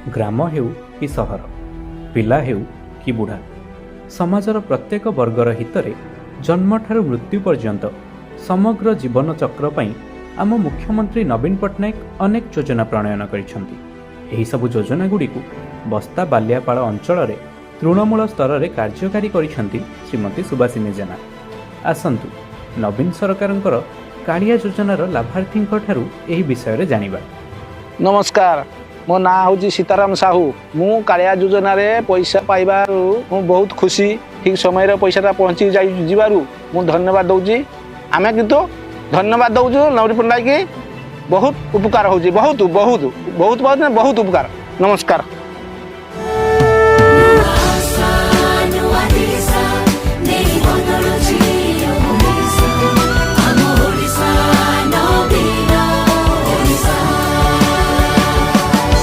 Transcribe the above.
ग्राम हेउ कि सहर, पिला हेउ कि बुढ़ा, समाजर प्रत्येक वर्गर हितरे जन्मठारु मृत्यु पर्यंत समग्र जीवन चक्र पई आम मुख्यमंत्री नवीन पट्टनायक अनेक योजना प्रणयन करिसेंती। एही सबु योजना गुडी को बस्ता बालियापाड़ अंचल रे तृणमूल स्तर रे कार्यकारी करिसेंती श्रीमती सुभाषिनी जेना। आसंतु नवीन सरकारंकर कालिया योजनार लाभार्थींक ठारु एही विषय रे जानिबा। नमस्कार, मो ना हूँ सीताराम साहू। मु कालिया योजना रे पैसा पाइबारु मु बहुत खुशी। ठीक समय रे पैसा पहुँची जाइबारु मु धन्यवाद दउची। आमे किंतु धन्यवाद दउछु नवीन पट्टनायक की बहुत उपकार होउची। बहुत बहुत बहुत बहुत बहुत उपकार। नमस्कार।